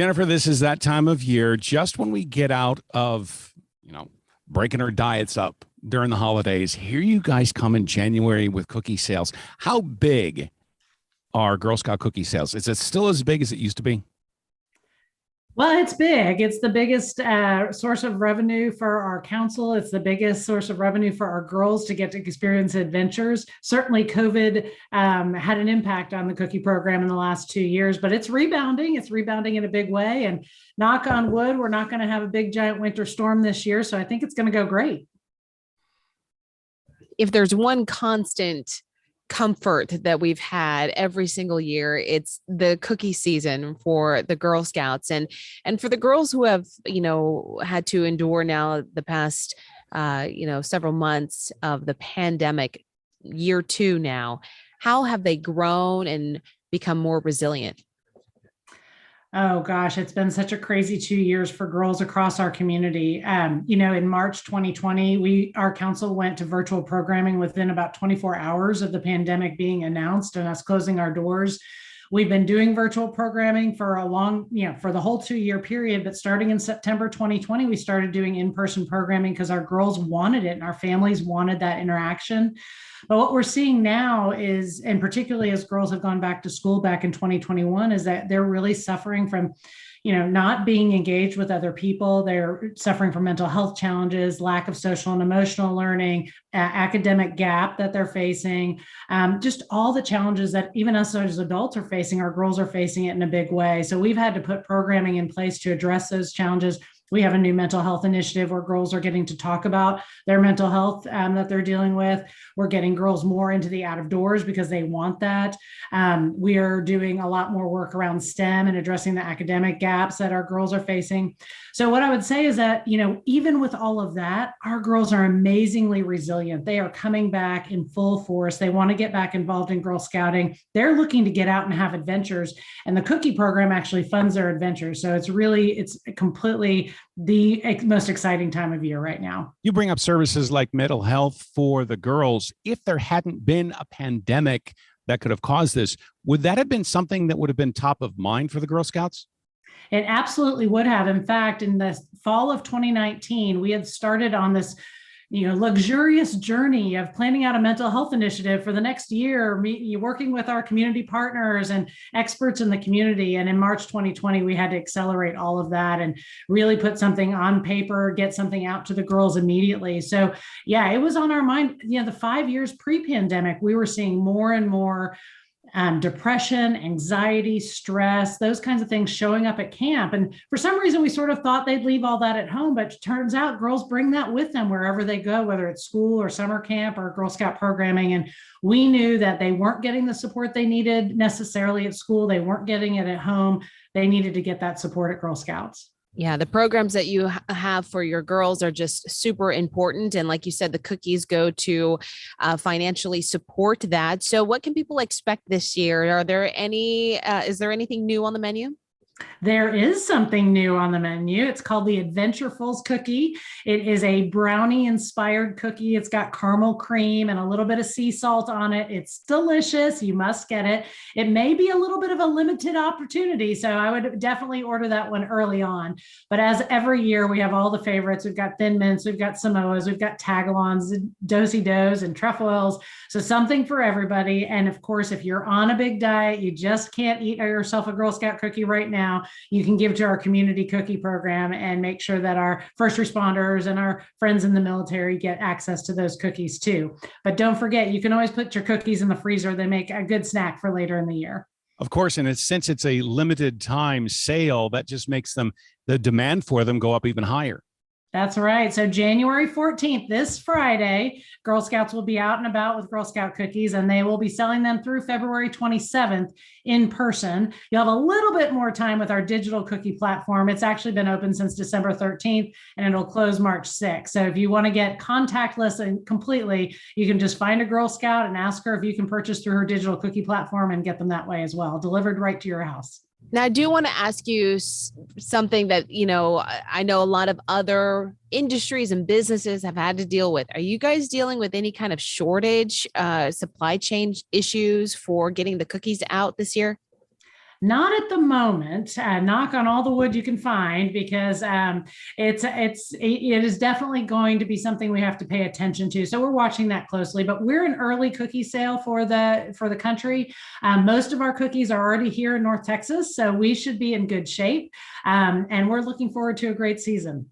Jennifer, this is that time of year, just when we get out of, breaking our diets up during the holidays. Here you guys come in January with cookie sales. How big are Girl Scout cookie sales? Is it still as big as it used to be? Well, it's big. It's the biggest source of revenue for our council. It's the biggest source of revenue for our girls to get to experience adventures. Certainly, COVID had an impact on the cookie program in the last 2 years, but it's rebounding. It's rebounding in a big way. And knock on wood, we're not going to have a big giant winter storm this year. So I think it's going to go great. If there's one constant comfort that we've had every single year, it's the cookie season for the Girl Scouts and for the girls who have had to endure now the past several months of the pandemic, year two now. How have they grown and become more resilient? Oh gosh, it's been such a crazy 2 years for girls across our community. In March 2020, our council went to virtual programming within about 24 hours of the pandemic being announced and us closing our doors. We've been doing virtual programming for for the whole 2 year period, but starting in September 2020, we started doing in-person programming because our girls wanted it and our families wanted that interaction. But what we're seeing now is, and particularly as girls have gone back to school back in 2021, is that they're really suffering from not being engaged with other people. They're suffering from mental health challenges, lack of social and emotional learning, academic gap that they're facing, just all the challenges that even us as adults are facing. Our girls are facing it in a big way. So we've had to put programming in place to address those challenges. We have a new mental health initiative where girls are getting to talk about their mental health that they're dealing with. We're getting girls more into the out of doors because they want that. We are doing a lot more work around STEM and addressing the academic gaps that our girls are facing. So what I would say is that, even with all of that, our girls are amazingly resilient. They are coming back in full force. They want to get back involved in Girl Scouting. They're looking to get out and have adventures. And the cookie program actually funds their adventures. So it's completely the most exciting time of year right now. You bring up services like mental health for the girls. If there hadn't been a pandemic that could have caused this, would that have been something that would have been top of mind for the Girl Scouts? It absolutely would have. In fact, in the fall of 2019, we had started on this luxurious journey of planning out a mental health initiative for the next year, working with our community partners and experts in the community. And in March 2020, we had to accelerate all of that and really put something on paper, get something out to the girls immediately. So yeah, it was on our mind. The 5 years pre-pandemic, we were seeing more and more depression, anxiety, stress, those kinds of things showing up at camp. And for some reason, we sort of thought they'd leave all that at home, but it turns out girls bring that with them wherever they go, whether it's school or summer camp or Girl Scout programming. And we knew that they weren't getting the support they needed necessarily at school. They weren't getting it at home. They needed to get that support at Girl Scouts. Yeah, the programs that you have for your girls are just super important. And like you said, the cookies go to financially support that. So what can people expect this year? Is there anything new on the menu? There is something new on the menu. It's called the Adventurefuls cookie. It is a brownie inspired cookie. It's got caramel cream and a little bit of sea salt on it. It's delicious. You must get it. It may be a little bit of a limited opportunity, so I would definitely order that one early on. But as every year, we have all the favorites. We've got Thin Mints, we've got Samoas, we've got Tagalongs, Do-si-dos, and Trefoils. So something for everybody. And of course, if you're on a big diet, you just can't eat yourself a Girl Scout cookie right now, you can give to our community cookie program and make sure that our first responders and our friends in the military get access to those cookies too. But don't forget, you can always put your cookies in the freezer. They make a good snack for later in the year. Of course, and since it's a limited time sale, that just makes the demand for them go up even higher. That's right. So January 14th, this Friday, Girl Scouts will be out and about with Girl Scout cookies, and they will be selling them through February 27th in person. You'll have a little bit more time with our digital cookie platform. It's actually been open since December 13th, and it'll close March 6th. So if you want to get contactless and completely, you can just find a Girl Scout and ask her if you can purchase through her digital cookie platform and get them that way as well, delivered right to your house. Now, I do want to ask you something that, I know a lot of other industries and businesses have had to deal with. Are you guys dealing with any kind of shortage, supply chain issues for getting the cookies out this year? Not at the moment. Knock on all the wood you can find, because it is definitely going to be something we have to pay attention to. So we're watching that closely. But we're an early cookie sale for the country. Most of our cookies are already here in North Texas, so we should be in good shape. And we're looking forward to a great season.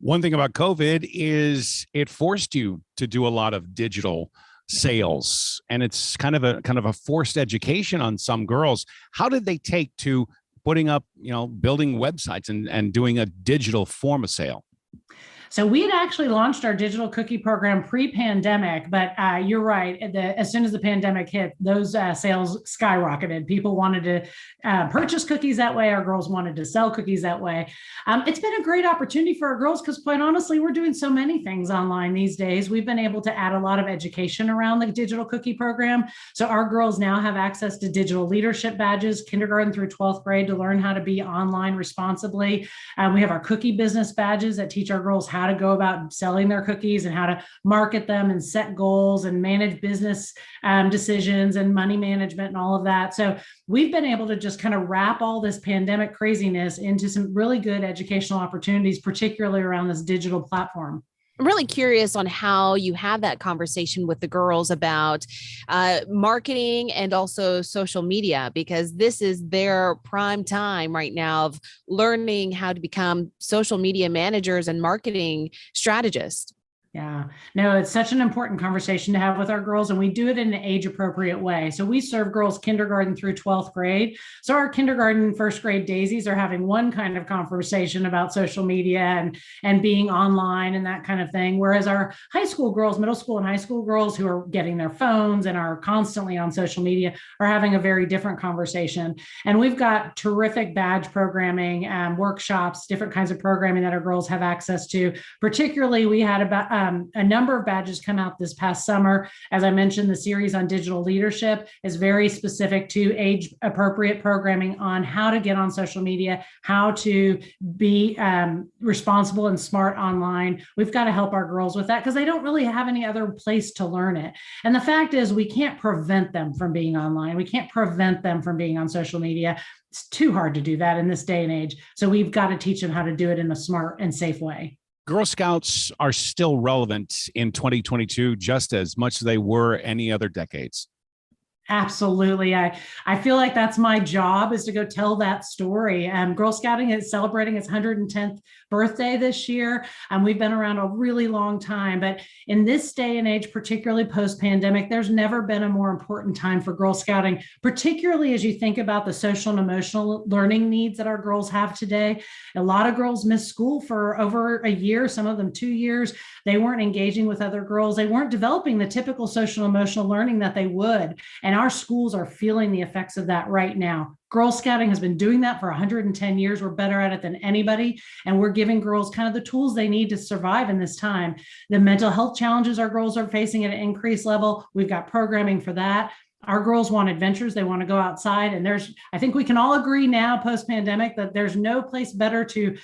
One thing about COVID is it forced you to do a lot of digital sales, and it's kind of a forced education on some girls. How did they take to putting up, building websites and doing a digital form of sale? So we had actually launched our digital cookie program pre-pandemic, but you're right. As soon as the pandemic hit, those sales skyrocketed. People wanted to purchase cookies that way. Our girls wanted to sell cookies that way. It's been a great opportunity for our girls because, quite honestly, we're doing so many things online these days. We've been able to add a lot of education around the digital cookie program. So our girls now have access to digital leadership badges, kindergarten through 12th grade, to learn how to be online responsibly. We have our cookie business badges that teach our girls how to go about selling their cookies and how to market them and set goals and manage business decisions and money management and all of that. So we've been able to just kind of wrap all this pandemic craziness into some really good educational opportunities, particularly around this digital platform. I'm really curious on how you have that conversation with the girls about marketing and also social media, because this is their prime time right now of learning how to become social media managers and marketing strategists. Yeah, no, it's such an important conversation to have with our girls, and we do it in an age appropriate way. So we serve girls kindergarten through 12th grade. So our kindergarten, first grade daisies are having one kind of conversation about social media and being online and that kind of thing. Whereas our high school girls, middle school and high school girls who are getting their phones and are constantly on social media are having a very different conversation. And we've got terrific badge programming, workshops, different kinds of programming that our girls have access to. Particularly, we had about a number of badges come out this past summer. As I mentioned, the series on digital leadership is very specific to age appropriate programming on how to get on social media, how to be responsible and smart online. We've got to help our girls with that because they don't really have any other place to learn it. And the fact is, we can't prevent them from being online. We can't prevent them from being on social media. It's too hard to do that in this day and age. So we've got to teach them how to do it in a smart and safe way. Girl Scouts are still relevant in 2022, just as much as they were any other decades. Absolutely. I feel like that's my job, is to go tell that story. Girl Scouting is celebrating its 110th birthday this year. We've been around a really long time, but in this day and age, particularly post-pandemic, there's never been a more important time for Girl Scouting, particularly as you think about the social and emotional learning needs that our girls have today. A lot of girls miss school for over a year, some of them 2 years. They weren't engaging with other girls. They weren't developing the typical social and emotional learning that they would. And our schools are feeling the effects of that right now. Girl Scouting has been doing that for 110 years. We're better at it than anybody. And we're giving girls kind of the tools they need to survive in this time. The mental health challenges our girls are facing at an increased level, we've got programming for that. Our girls want adventures. They want to go outside. And I think we can all agree now, post-pandemic, that there's no place better to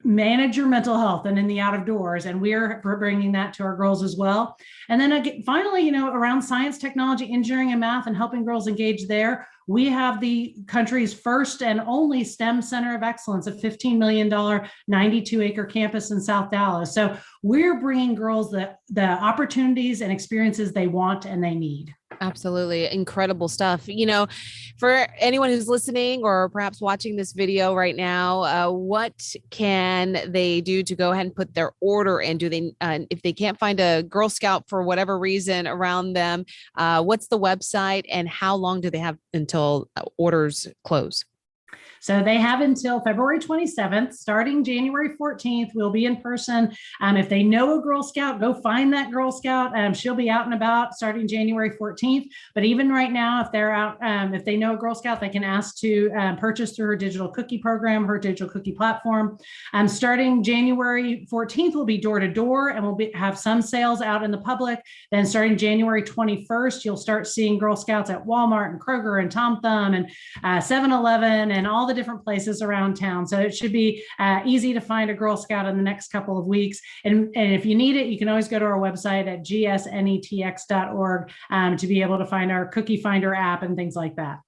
manage your mental health and in the out of doors. And we're bringing that to our girls as well. And then again, finally, around science, technology, engineering, and math, and helping girls engage there, we have the country's first and only STEM Center of Excellence, a $15 million, 92-acre campus in South Dallas. So we're bringing girls the opportunities and experiences they want and they need. Absolutely. Incredible stuff. For anyone who's listening or perhaps watching this video right now, what can they do to go ahead and put their order in? Do they, if they can't find a Girl Scout for whatever reason around them, what's the website and how long do they have until orders close? So they have until February 27th. Starting January 14th, we'll be in person. If they know a Girl Scout, go find that Girl Scout. She'll be out and about starting January 14th. But even right now, if they're out, if they know a Girl Scout, they can ask to purchase through her digital cookie program, her digital cookie platform. Starting January 14th, we'll be door to door and we'll have some sales out in the public. Then starting January 21st, you'll start seeing Girl Scouts at Walmart and Kroger and Tom Thumb and 7-Eleven and all the different places around town. So it should be easy to find a Girl Scout in the next couple of weeks. And if you need it, you can always go to our website at gsnetx.org to be able to find our Cookie Finder app and things like that.